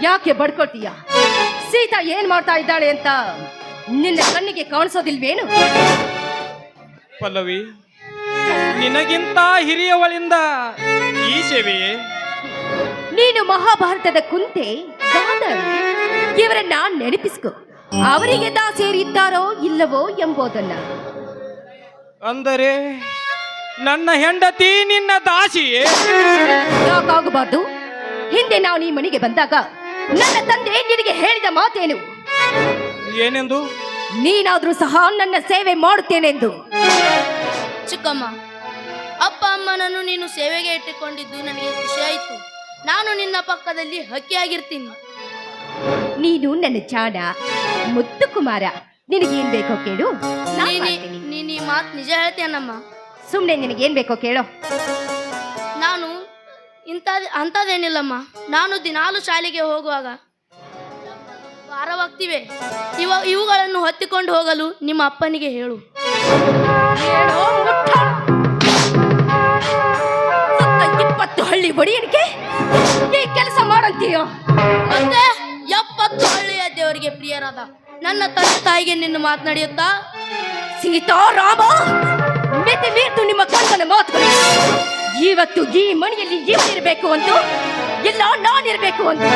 ಯಾಕೆ ಬಡ್ಕೊಳ್ತೀಯ? ಸೀತಾ ಏನ್ ಮಾಡ್ತಾ ಇದ್ದಾಳೆ ಅಂತ ನಿನ್ನ ಕಣ್ಣಿಗೆ ಕಾಣಿಸೋದಿಲ್ವೇನು? ಪಲ್ಲವಿ, ನಿನಗಿಂತ ಹಿರಿಯವಳಿಂದ ಈ ಸೇವೆಯೇ? ನೀನು ಮಹಾಭಾರತದ ಕುಂತೆ ಗಾಂಧಾರಿ ಇವರನ್ನ ನೆನಪಿಸ್ಕೊ. ಅವರಿಗೆ ದಾಸಿಯರಿದ್ದಾರೋ ಇಲ್ಲವೋ ಎಂಬುದನ್ನ. ಅಂದರೆ ನನ್ನ ಹೆಂಡತಿ ನಿನ್ನ ದಾಸಿಯೇ? ಯಾಕಾಗಬಾರ್ದು? ಹಿಂದೆ ನಾವು ಈ ಮನೆಗೆ ಬಂದಾಗ ನನ್ನ ತಂದೆ ನಿನಗೆ ಹೇಳಿದ ಮಾತೇನು? ಏನೆಂದು? ನೀನಾದ್ರೂ ಸಹ ನನ್ನ ಸೇವೆ ಮಾಡುತ್ತೇನೆಂದು. ಚಿಕ್ಕಮ್ಮ, ಅಪ್ಪ ಅಮ್ಮನನ್ನು ನೀನು ಸೇವೆಗೆ ಇಟ್ಟುಕೊಂಡಿದ್ದು ನನಗೆ ಖುಷಿ ಆಯಿತು. ನಾನು ನಿನ್ನ ಪಕ್ಕದಲ್ಲಿ ಹಕ್ಕಿಯಾಗಿರ್ತೀನಿ. ನೀನು ನನ್ನ ಜಾಣ ಮುತ್ತು ಕುಮಾರ. ನಿನಗೇನ್ ಬೇಕೋ ಕೇಳು, ನೀನು ಈ ಮಾತು ನಿಜ ಹೇಳ್ತೇನಮ್ಮ? ಸುಮ್ನೆ ನಿನಗೇನ್ ಬೇಕೋ ಕೇಳೋ. ನಾನು ಅಂಥದ್ದೇನಿಲ್ಲಮ್ಮ. ನಾನು ದಿನಾಲು ಶಾಲೆಗೆ ಹೋಗುವಾಗ ಭಾರವಾಗ್ತಿವೆ. ಇವುಗಳನ್ನು ಹೊತ್ತಿಕೊಂಡು ಹೋಗಲು ನಿಮ್ಮ ಅಪ್ಪನಿಗೆ ಹೇಳು. 20 ಹಳ್ಳಿ ಬಡಿಯನಿಗೆ ಈ ಕೆಲಸ ಮಾಡಂತೀಯೋ? ಮತ್ತೆ 70 ಹಳ್ಳಿಯ ದೇವರಿಗೆ ಪ್ರಿಯರಾದ ನನ್ನ ತಂದೆ ತಾಯಿಗೆ ನಿನ್ನ ಮಾತನಾಡಿಯುತ್ತಾ? ಸೀತಾರಾಮ, ಮಿತಿ ಮೀರ್ತು ನಿಮ್ಮ ಗಂಡನ ಮಾತುಗಳು. ಇವತ್ತು ಈ ಮನೆಯಲ್ಲಿ ಇವನಿರ್ಬೇಕು ಒಂದು, ಇಲ್ಲ ನಾನಿರ್ಬೇಕು ಒಂದು.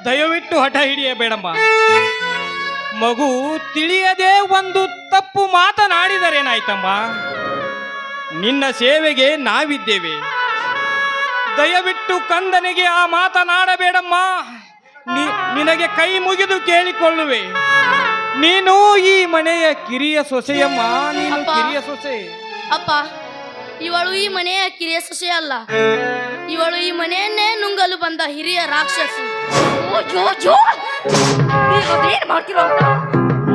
ದಯವಿಟ್ಟು ಹಠ ಹಿಡಿಯಬೇಡಮ್ಮ. ಮಗು ತಿಳಿಯದೆ ಒಂದು ತಪ್ಪು ಮಾತನಾಡಿದರೇನಾಯ್ತಮ್ಮ? ನಿನ್ನ ಸೇವೆಗೆ ನಾವಿದ್ದೇವೆ. ದಯವಿಟ್ಟು ಕಂದನಿಗೆ ಆ ಮಾತನಾಡಬೇಡಮ್ಮ. ನಿನಗೆ ಕೈ ಮುಗಿದು ಕೇಳಿಕೊಳ್ಳುವೆ. ನೀನು ಈ ಮನೆಯ ಕಿರಿಯ ಸೊಸೆಯಮ್ಮ. ನೀನು ಕಿರಿಯ ಸೊಸೆ. ಅಪ್ಪ, ಇವಳು ಈ ಮನೆಯ ಕಿರಿಯ ಸೊಸೆ ಅಲ್ಲ. ಇವಳು ಈ ಮನೆಯನ್ನೇ ನುಂಗಲು ಬಂದ ಹಿರಿಯ ರಾಕ್ಷಸಿ. ಏನ್ ಮಾಡ್ತಿರೋ ಅಂತ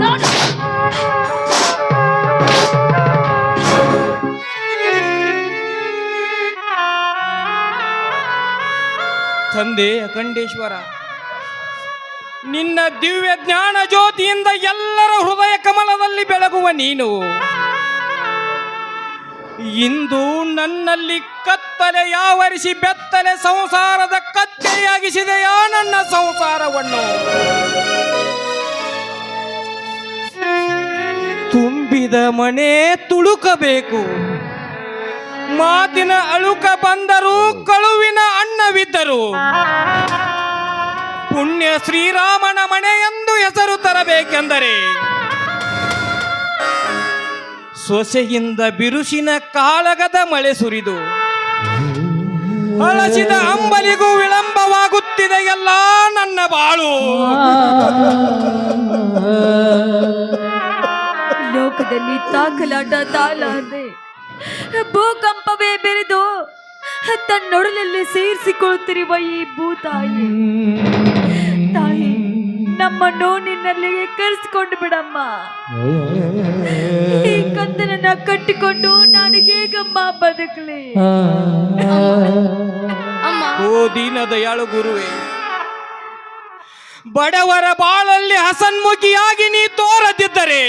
ನಾನು ತಂದೆ ಅಖಂಡೇಶ್ವರ, ನಿನ್ನ ದಿವ್ಯ ಜ್ಞಾನ ಜ್ಯೋತಿಯಿಂದ ಎಲ್ಲರ ಹೃದಯ ಕಮಲದಲ್ಲಿ ಬೆಳಗುವ ನೀನು ಇಂದು ನನ್ನಲ್ಲಿ ಕತ್ತಲೆ ಯಾವರಿಸಿ ಬೆತ್ತಲೆ ಸಂಸಾರದ ಕತ್ತೆಯಾಗಿಸಿದೆಯಾ ನನ್ನ ಸಂಸಾರವನ್ನು? ತುಂಬಿದ ಮನೆ ತುಳುಕಬೇಕು. ಮಾತಿನ ಅಳುಕ ಬಂದರೂ ಕಳುವಿನ ಅನ್ನವಿದ್ದರು. ಪುಣ್ಯ ಶ್ರೀರಾಮನ ಮನೆ ಎಂದು ಹೆಸರು ತರಬೇಕೆಂದರೆ ಸೊಸೆಯಿಂದ ಬಿರುಸಿನ ಕಾಳಗದ ಮಳೆ ಸುರಿದು ಹಳಸಿದ ಅಂಬಲಿಗೂ ವಿಳಂಬವಾಗುತ್ತಿದೆಯಲ್ಲ ನನ್ನ ಬಾಳು. ಲೋಕದಲ್ಲಿ ತಾಕಲಾಟ ತಾಳದೆ ಭೂಕಂಪವೇ ಬೆರೆದು ತನ್ನೊಡಲಲ್ಲಿ ಸೇರಿಸಿಕೊಳ್ಳುತ್ತಿರುವ ಈ ಭೂತಾಯಿ ತಾಯಿ, ನಮ್ಮನ್ನು ನಿನ್ನಲ್ಲಿಗೆ ಕರೆಸಿಕೊಂಡು ಬಿಡಮ್ಮ. ಈ ಕಂದನನ್ನ ಕಟ್ಟಿಕೊಂಡು ನಾನು ಹೇಗಮ್ಮ ಬದುಕಲಿ? ಓ ದೀನ ದಯಾಳು ಗುರುವೇ, ಬಡವರ ಬಾಳಲ್ಲಿ ಹಸನ್ಮುಖಿಯಾಗಿ ನೀ ತೋರದಿದ್ದರೆ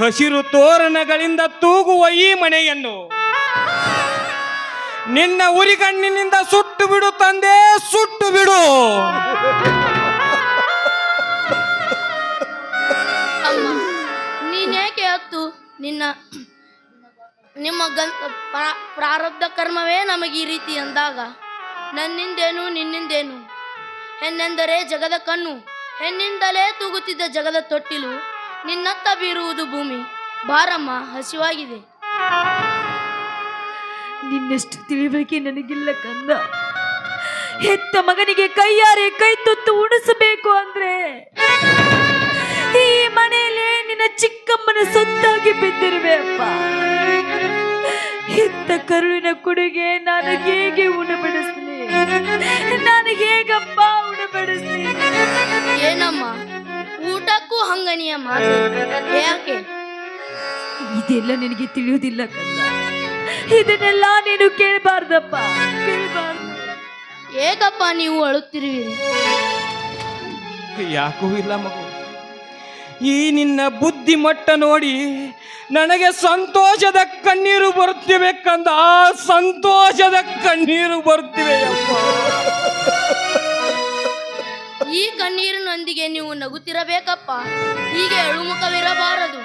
ಹಸಿರು ತೋರಣಗಳಿಂದ ತೂಗುವ ಈ ಮನೆಯನ್ನು ನಿನ್ನ ಉರಿಗಣ್ಣಿನಿಂದ ಸುಟ್ಟು ಬಿಡು ತಂದೆ, ಸುಟ್ಟು ಬಿಡು. ಅಮ್ಮ, ನೀನೇಕೆ ಹೊತ್ತು ನಿಮ್ಮ ಪ್ರಾರಬ್ಧ ಕರ್ಮವೇ ನಮಗೆ ಈ ರೀತಿ ಅಂದಾಗ ನನ್ನಿಂದೇನು ನಿನ್ನಿಂದೇನು? ಹೆಣ್ಣೆಂದರೆ ಜಗದ ಕಣ್ಣು, ಹೆಣ್ಣಿಂದಲೇ ತೂಗುತ್ತಿದ್ದ ಜಗದ ತೊಟ್ಟಿಲು, ನಿನ್ನತ್ತ ಬೀರುವುದು ಭೂಮಿ. ಬಾರಮ್ಮ, ಹಸಿವಾಗಿದೆ. ನಿನ್ನಷ್ಟು ತಿಳಿವಳಿಕೆ ನನಗಿಲ್ಲ ಕಂದ. ಹೆತ್ತ ಮಗನಿಗೆ ಕೈಯಾರೆ ಕೈ ತುತ್ತು ಉಣಿಸಬೇಕು ಅಂದ್ರೆ ಈ ಮನೆಯಲ್ಲೇ ನಿನ್ನ ಚಿಕ್ಕಮ್ಮನ ಸೊತ್ತಾಗಿ ಬಿದ್ದಿರುವೆ ಅಪ್ಪ. ಹೆತ್ತ ಕರುಳಿನ ಕುಡಿಗೆ ನಾನು ಹೇಗೆ ಉಣಬಡಿಸ್ಲಿ? ನಾನು ಹೇಗಪ್ಪ ಉಣಬಡಿಸ್ಲಿ? ಏನಮ್ಮ, ಊಟಕ್ಕೂ ಹಂಗನಿಯ ಮಾತು ಯಾಕೆ? ಇದೆಲ್ಲ ನಿನಗೆ ತಿಳಿಯುವುದಿಲ್ಲ ಕಂದ. ಇದನ್ನೆಲ್ಲ ನೀನು ಕೇಳಬಾರ್ದಪ್ಪ, ಕೇಳಬಾರ್ದು. ಏಕಪ್ಪ ನೀವು ಅಳುತ್ತಿರುವಿರಿ? ಯಾಕೂ ಇಲ್ಲ ಮಗು. ಈ ನಿನ್ನ ಬುದ್ಧಿ ಮಟ್ಟ ನೋಡಿ ನನಗೆ ಸಂತೋಷದ ಕಣ್ಣೀರು ಬರುತ್ತಿವೆ ಕಂದ, ಸಂತೋಷದ ಕಣ್ಣೀರು ಬರುತ್ತಿವೆ ಅಪ್ಪ. ಈ ಕಣ್ಣೀರಿನೊಂದಿಗೆ ನೀವು ನಗುತ್ತಿರಬೇಕಪ್ಪ. ಹೀಗೆ ಅಳುಮುಖವಿರಬಾರದು.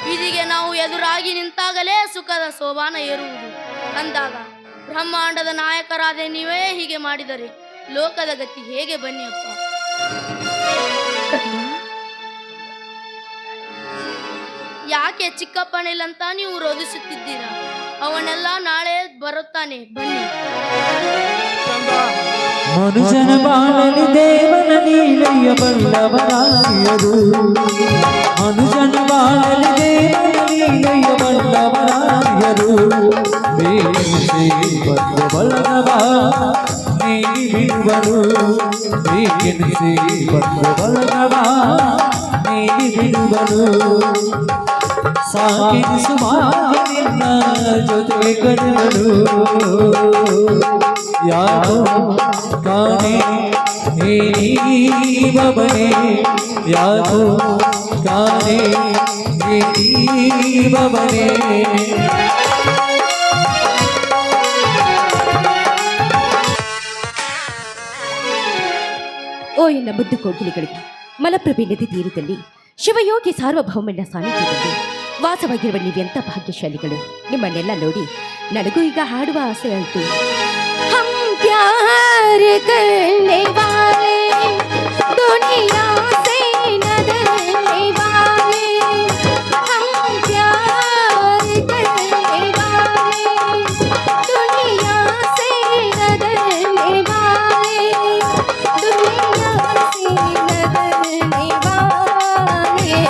ವಿಧಿಗೆ ನಾವು ಎದುರಾಗಿ ನಿಂತಾಗಲೇ ಸುಖದ ಸೋಬಾನ ಏರುವುದು. ಅಂದಾಗ ಬ್ರಹ್ಮಾಂಡದ ನಾಯಕರಾದ ನೀವೇ ಹೀಗೆ ಮಾಡಿದರೆ ಲೋಕದ ಗತಿ ಹೇಗೆ? ಬನ್ನಿ ಅಪ್ಪ. ಯಾಕೆ ಚಿಕ್ಕಪ್ಪನಿಲ್ಲಂತ ನೀವು ರೋಧಿಸುತ್ತಿದ್ದೀರಾ? ಅವನೆಲ್ಲ ನಾಳೆ ಬರುತ್ತಾನೆ, ಬನ್ನಿ. ಮನುಜನ ಬಾಳಲಿ ದೇವನ ಲೀಲೆಯ ಬಲ್ಲವರಾಯರು, ಮನುಜನ ಬಾಳಲಿ ದೇವನ ಲೀಲೆಯ ಬಲ್ಲವರಾಯರು. ಬೇಕಿಸಿ ಬಂದ ಬಲ್ಲವ ನೀಡಿರುವರು, ಬೇಕೆನಿಸಿ ಬಂದ ಬಲ್ಲವ ನೀಡಿರುವರು. ಸಾಗಿಸು ಮಾಗಿನ ಜೊತೆ ಕಡಲು ಯಾರೋ ಕಾಣೆ ಬಬನೆ, ಯಾರೋ ಕಾಣೆ ಬಬನೆ. ಓ ಎನ್ನ ಮುದ್ದು ಕೋಗಿಲೆಗಳಿಗೆ, ಮಲಪ್ರಭೆ ನದಿ ತೀರದಲ್ಲಿ ಶಿವಯೋಗಿ ಸಾರ್ವಭೌಮನ ಸಾನ್ನಿಧ್ಯದಲ್ಲಿ ವಾಸವಾಗಿರುವ ನೀವೆಂತ ಭಾಗ್ಯಶಾಲಿಗಳು. ನಿಮ್ಮನ್ನೆಲ್ಲ ನೋಡಿ ನನಗೂ ಈಗ ಹಾಡುವ ಆಸೆ ಆಯಿತು. ಹಮ್ ಪ್ಯಾರ್ ಕರ್ನೆ ವಾಲೆ ದುನಿಯಾ ಸೇ ನ ಡರ್ನೆ ವಾಲೆ, ಹಮ್ ಪ್ಯಾರ್ ಕರ್ನೆ ವಾಲೆ ದುನಿಯಾ ಸೇ ನ ಡರ್ನೆ ವಾಲೆ, ದುನಿಯಾ ಸೇ ನ ಡರ್ನೆ वाले,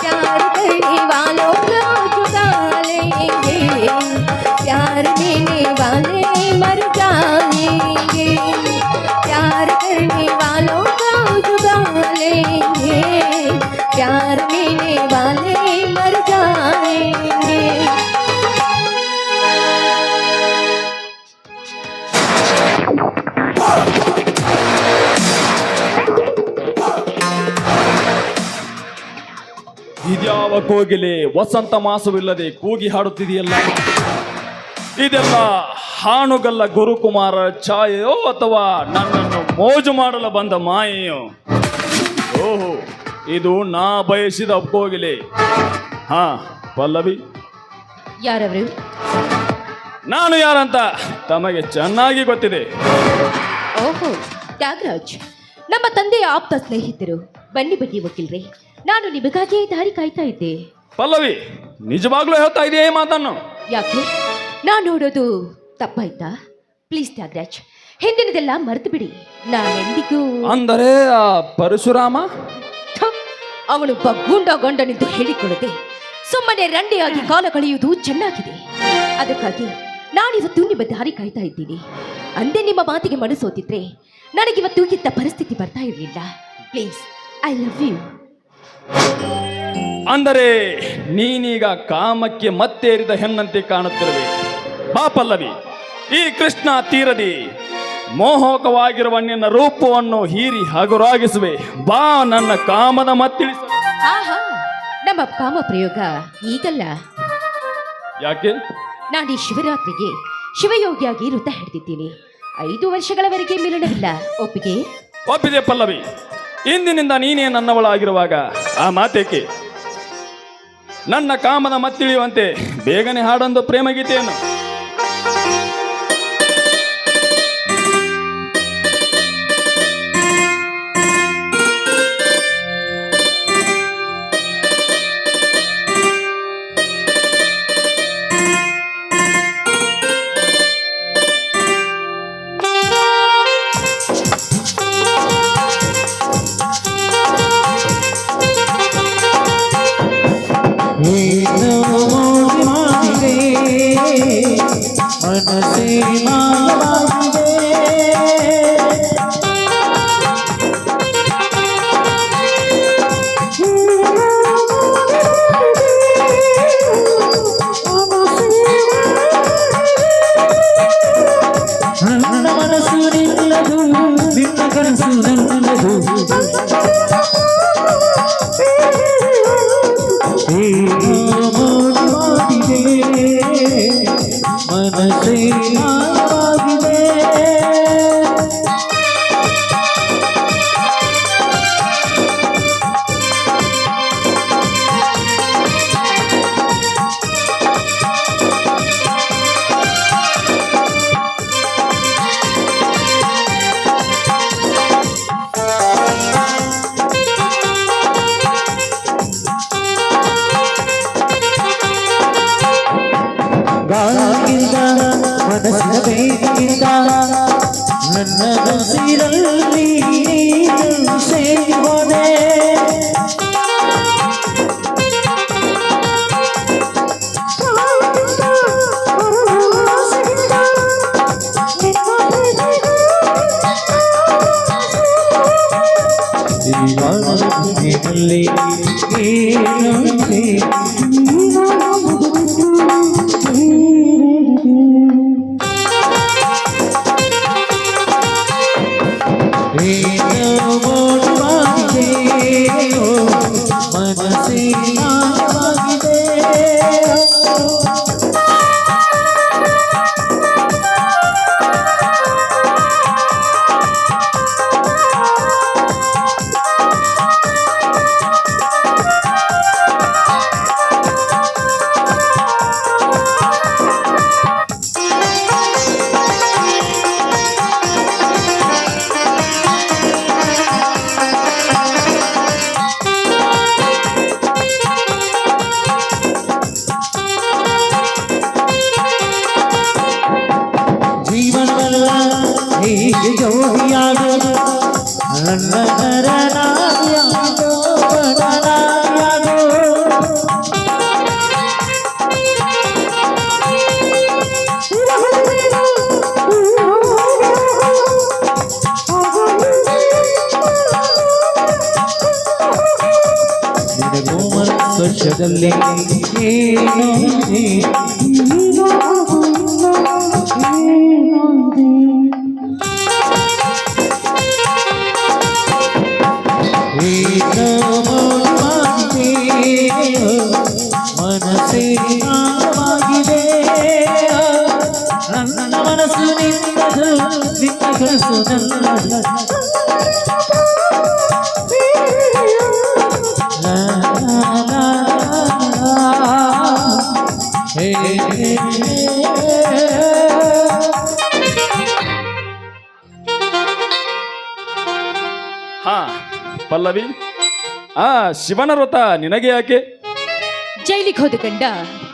प्यार करने वालों को चुका लेंगे, प्यार देने वाले मर जाएंगे, प्यार करने वालों को चुका लेंगे, प्यार देने वाले मर जाएंगे. ಇದ್ಯಾವ ಕೋಗಿಲೆ ವಸಂತ ಮಾಸವಿಲ್ಲದೆ ಕೂಗಿ ಹಾಡುತ್ತಿದೆಯಲ್ಲ? ಇದೆಲ್ಲ ಹಾನುಗಲ್ಲ ಗುರುಕುಮಾರ ಛಾಯೆಯೋ ಅಥವಾ ನನ್ನನ್ನು ಮೋಜು ಮಾಡಲು ಬಂದ ಮಾಯೆಯೋ? ಓಹೋ, ಇದು ನಾ ಬಯಸಿದ ಕೋಗಿಲೆ. ಹಾ ಪಲ್ಲವಿ, ಯಾರವರು? ನಾನು ಯಾರಂತ ತಮಗೆ ಚೆನ್ನಾಗಿ ಗೊತ್ತಿದೆ. ಓಹೋ, ತ್ಯಾಗರಾಜ್, ನಮ್ಮ ತಂದೆಯ ಆಪ್ತ ಸ್ನೇಹಿತರು. ಬನ್ನಿ ಬನ್ನಿ ವಕೀಲ್ರೆ, ನಾನು ನಿಮಗಾಗಿಯೇ ದಾರಿ ಕಾಯ್ತಾ ಇದ್ದೆ. ಪಲ್ಲವಿ, ನಿಜವಾಗ್ಲೂ ಹೇಳ್ತಾ ಇದೆಯಾ ಈ ಮಾತನ್ನು? ಯಾಕೆ, ನಾನು ನೋಡೋದು ತಪ್ಪಾಯ್ತಾ? ಪ್ಲೀಸ್ ತ್ಯಾಗರಾಜ್, ಹಿಂದಿನದೆಲ್ಲ ಮರೆತು ಬಿಡಿ. ನಾನೆಂದಿಗೂ ಅಂದರೆ ಆ ಪರಶುರಾಮ ಅವನು ಬಗ್ಗುಂಡ ಗಂಡನೆಂದು ಹೇಳಿಕೊಳ್ಳದೆ ಸುಮ್ಮನೆ ರಂಡಿಯಾಗಿ ಕಾಲ ಕಳೆಯುವುದು ಚೆನ್ನಾಗಿದೆ. ಅದಕ್ಕಾಗಿ ನಾನಿವತ್ತು ನಿಮ್ಮ ದಾರಿ ಕಾಯ್ತಾ ಇದ್ದೀನಿ. ಅಂದೇ ನಿಮ್ಮ ಮಾತಿಗೆ ಮನಸ್ಸೋತಿದ್ರೆ ನನಗಿವತ್ತು ಇಂಥ ಪರಿಸ್ಥಿತಿ ಬರ್ತಾ ಇರಲಿಲ್ಲ. Please, I love you. ಅಂದರೆ ನೀನೀಗ ಕಾಮಕ್ಕೆ ಮತ್ತೇರಿದ ಹೆಣ್ಣಂತೆ ಕಾಣುತ್ತಿರುವೆ. ಬಾ ಪಲ್ಲವಿ, ಈ ಕೃಷ್ಣ ತೀರದಿ ಮೋಹಕವಾಗಿರುವ ನಿನ್ನ ರೂಪವನ್ನು ಹೀರಿ ಹಗುರಾಗಿಸುವೆ. ಬಾ ನನ್ನ ಕಾಮದ ಮತ್ತಿಳಿಸ. ಆಹಾ, ನಮ್ಮ ಕಾಮ ಪ್ರಯೋಗ ಈಗಲ್ಲ. ಯಾಕೆ? ನಾನು ಈ ಶಿವರಾತ್ರಿಗೆ ಶಿವಯೋಗಿಯಾಗಿ ವೃತ ಹಿಡಿದಿದ್ದೀನಿ. 5 ವರ್ಷಗಳವರೆಗೆ ಮಿಲನವಿಲ್ಲ. ಒಪ್ಪಿಗೆ? ಒಪ್ಪಿದೆ ಪಲ್ಲವಿ. ಇಂದಿನಿಂದ ನೀನೇ ನನ್ನವಳಾಗಿರುವಾಗ ಆ ಮಾತೇಕೆ? ನನ್ನ ಕಾಮದ ಮತ್ತಿಳಿಯುವಂತೆ ಬೇಗನೆ ಹಾಡೊಂದು ಪ್ರೇಮಗೀತೆಯನ್ನು. ಮನಸೇ ಮಾಯವಾಗಿದೆ, ನನ್ನ ಮನಸ್ಸು ನಿಲ್ಲದು, ನಿನ್ನ ಕನಸು ನನ್ನದು. ಮನಸೇ ಮಾಯವಾಗಿದೆ. ನನ್ನ ಉಸಿರಲ್ಲಿ ನೀನು ಸೇರಿದೆ ಜೀವನದಲ್ಲಿ ಹೀಗೆ ಜೋಡಿಯಾಗೋ ನನ್ನ ನರನಾಯಾಗೋ ಬಡನಾಯಾಗೋ ನಿನ್ನ ಕೋಮಲ ಸ್ಪರ್ಶದಲ್ಲಿ ಏನೋ ಮನಸ್ಸೇ ಆಗಿದೆ ನನ್ನ ಮನಸ್ಸು ನಿನ್ನದು ನಿನ್ನ ಕನಸು ನನ್ನದು ಹಾ ಪಲ್ಲವಿ, ಆ ಶಿವನ ವ್ರತ ನಿನಗೆ ಯಾಕೆ? ಜೈಲಿಗೆ ಹೋದ ಗಂಡ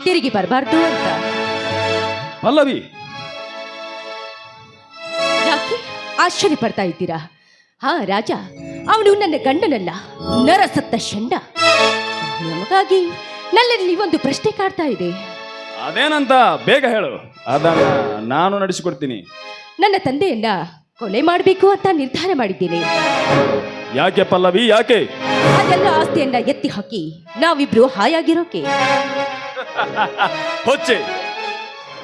ತಿರುಗಿ ಬರಬಾರ್ದು ಅಂತ. ಪಲ್ಲವಿ, ಯಾಕೆ ಆಶ್ಚರ್ಯ ಪಡ್ತಾ ಇದ್ದೀರಾ? ಹಾ ರಾಜ, ಅವನು ನನ್ನ ಗಂಡನಲ್ಲ, ನರಸತ್ತ ಷಂಡ. ನಮಗಾಗಿ ನನ್ನಲ್ಲಿ ಒಂದು ಪ್ರಶ್ನೆ ಕಾಡ್ತಾ ಇದೆ. ಅದೇನಂತ ಬೇಗ ಹೇಳು, ಅದನ್ನ ನಾನು ನಡೆಸಿಕೊಡ್ತೀನಿ. ನನ್ನ ತಂದೆಯನ್ನ ಕೊಲೆ ಮಾಡಬೇಕು ಅಂತ ನಿರ್ಧಾರ ಮಾಡಿದ್ದೇನೆ. ಯಾಕೆ ಪಲ್ಲವಿ, ಯಾಕೆ? ಅದೆಲ್ಲ ಆಸ್ತಿಯನ್ನ ಎತ್ತಿ ಹಾಕಿ ನಾವಿಬ್ರು ಹಾಯಾಗಿರೋಕೆ. ಹೊಚ್ಚೆ,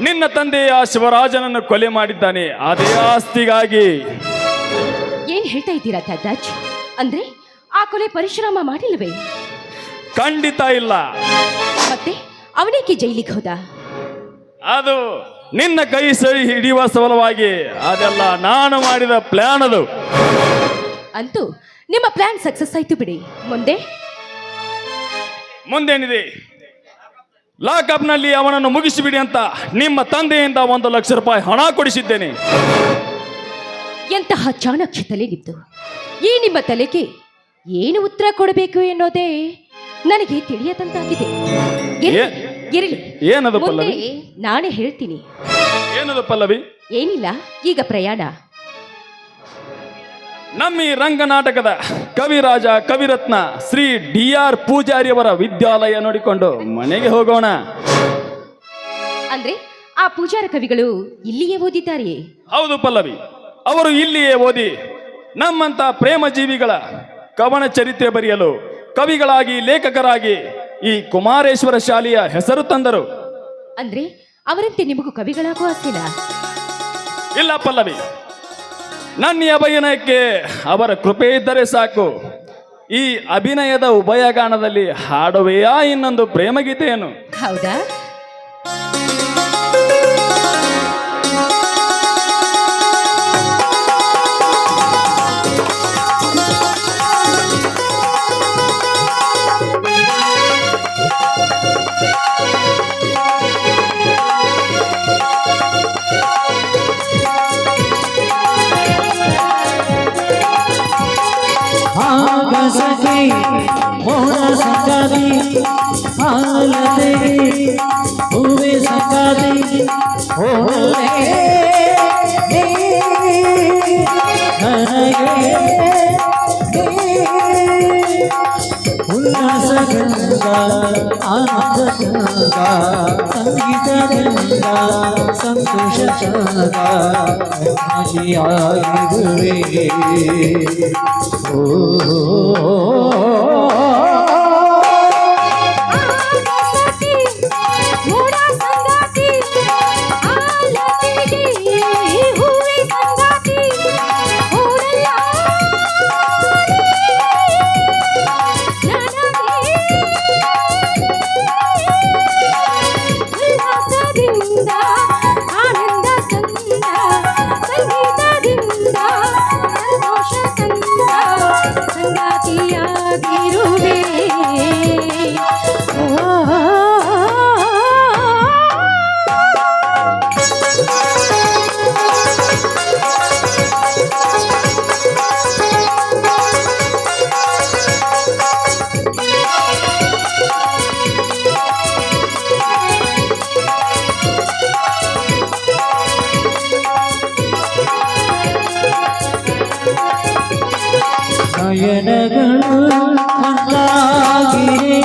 ನಿನ್ನ ತಂದೆ ಆ ಶಿವರಾಜನನ್ನು ಕೊಲೆ ಮಾಡಿದ್ದಾನೆ ಅದೇ ಆಸ್ತಿಗಾಗಿ. ಏನ್ ಹೇಳ್ತಾ ಇದ್ದೀರಾ ದಾದಾಜ್? ಅಂದ್ರೆ ಆ ಕೊಲೆ ಪರಿಶ್ರಮ ಮಾಡಿಲ್ವೇ? ಖಂಡಿತ ಇಲ್ಲ. ಮತ್ತೆ ಅವನೇಕೆ ಜೈಲಿಗೆ ಹೋದ? ಅದು ನಿನ್ನ ಕೈ ಸರಿ ಹಿಡಿಯುವ ಸಲುವಾಗಿ. ಅದೆಲ್ಲ ನಾನು ಮಾಡಿದ ಪ್ಲಾನ್ ಅದು. ಅಂತೂ ನಿಮ್ಮ ಪ್ಲಾನ್ ಸಕ್ಸಸ್ ಆಯ್ತು ಬಿಡಿ. ಮುಂದೇನಿದೆ? ಲಾಕಪ್ನಲ್ಲಿ ಅವನನ್ನು ಮುಗಿಸಿಬಿಡಿ ಅಂತ ನಿಮ್ಮ ತಂದೆಯಿಂದ 1 ಲಕ್ಷ ರೂಪಾಯಿ ಹಣ ಕೊಡಿಸಿದ್ದೇನೆ. ಎಂತಹ ಚಾಣಕ್ಯ ತಲೆ ನಿಮ್ದು! ಈ ನಿಮ್ಮ ತಲೆಗೆ ಏನು ಉತ್ತರ ಕೊಡಬೇಕು ಎನ್ನೋದೇ ನನಗೆ ತಿಳಿಯದಂತಾಗಿದೆ. ಇರಲಿ, ಏನದು ಪಲ್ಲವಿ? ನಾನೇ ಹೇಳ್ತೀನಿ. ಏನದು ಪಲ್ಲವಿ? ಏನಿಲ್ಲ, ಈಗ ಪ್ರಯಾಣ. ನಮ್ಮ ಈ ರಂಗನಾಟಕದ ಕವಿರಾಜ ಕವಿರತ್ನ ಶ್ರೀ DR ಪೂಜಾರಿಯವರ ವಿದ್ಯಾಲಯ ನೋಡಿಕೊಂಡು ಮನೆಗೆ ಹೋಗೋಣ. ಅಂದ್ರೆ ಆ ಪೂಜಾರ ಕವಿಗಳು ಇಲ್ಲಿಯೇ ಓದಿದ್ದಾರೆಯೇ? ಹೌದು ಪಲ್ಲವಿ, ಅವರು ಇಲ್ಲಿಯೇ ಓದಿ ನಮ್ಮಂತ ಪ್ರೇಮ ಜೀವಿಗಳ ಕವನ ಚರಿತ್ರೆ ಬರೆಯಲು ಕವಿಗಳಾಗಿ ಲೇಖಕರಾಗಿ ಈ ಕುಮಾರೇಶ್ವರ ಶಾಲೆಯ ಹೆಸರು ತಂದರು. ಅಂದ್ರೆ ಅವರಂತೆ ನಿಮಗೂ ಕವಿಗಳಾಗುವ ಆಸೆನಾ? ಇಲ್ಲ ಪಲ್ಲವಿ, ನನ್ನ ಅಭಿನಯಕ್ಕೆ ಅವರ ಕೃಪೆ ಇದ್ದರೆ ಸಾಕು. ಈ ಅಭಿನಯದ ಉಭಯಗಾನದಲ್ಲಿ ಹಾಡುವೆಯಾ ಇನ್ನೊಂದು ಪ್ರೇಮಗೀತೆಯನ್ನು? ಹೌದಾ? ಸಖಿ ಮೋಡ ಸಂಗಾತಿ ಹಾಲದೆ ಹೂವೆ ಸಂಗಾತಿ ಹೋಲೆ ನನಗೆ ಉಲ್ಲಾಸದಿಂದ ಆನಂದದಿಂದ ಸಂಗೀತದಿಂದ ಸಂತೋಷದಿಂದ ಖುಷಿಯಾಗಿರುವೆ ಓ ನಯನಗಳು ಒಂದಾಗಿರೆ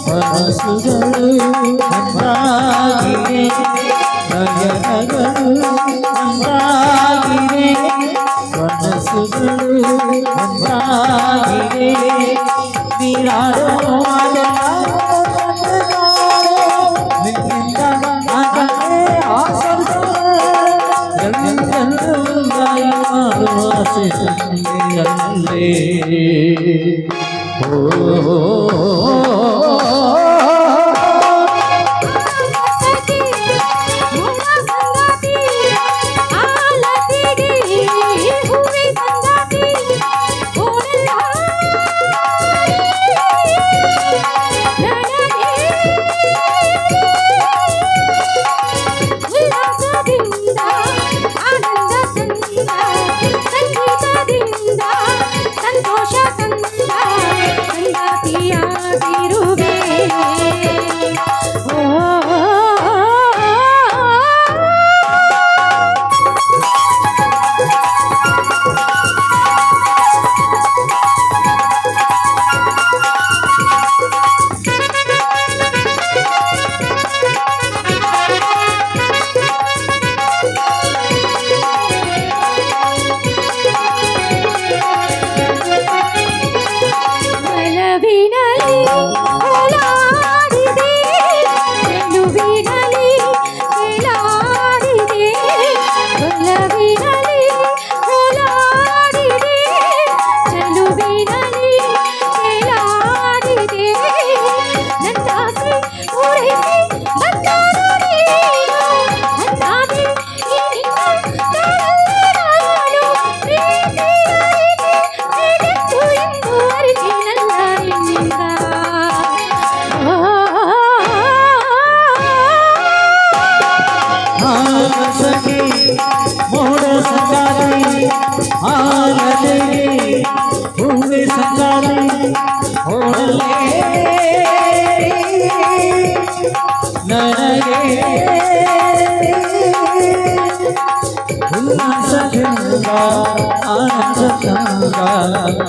ಮನಸ್ಸುಗಳು ಒಂದಾಗಿರೆ ನಯನಗಳು ಒಂದಾಗಿರೆ ಮನಸ್ಸುಗಳು ಒಂದಾಗಿರೆ ನೀರಾಡೋ ನಿನ್ನಿಂದ ಆಗಲೇ ಆಸೆ ಮೋಡ ಸಂಗಾತಿ ಆಲದೆ ಹೂವೆ ಸಂಗಾತಿ ಓಡಲೇ ನನಗೆ ಉಲ್ಲಾಸದಿಂದ ಆನಂದದಿಂದ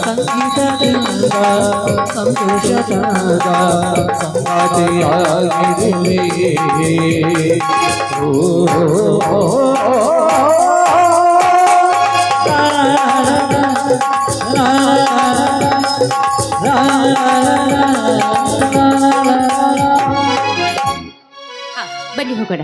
ಸಂಗೀತದಿಂದ ಸಂತೋಷದಿಂದ ಸಂಗಾತಿಯಾಗಿರುವೆ ಬನ್ನಿ ಹೋಗೋಣ.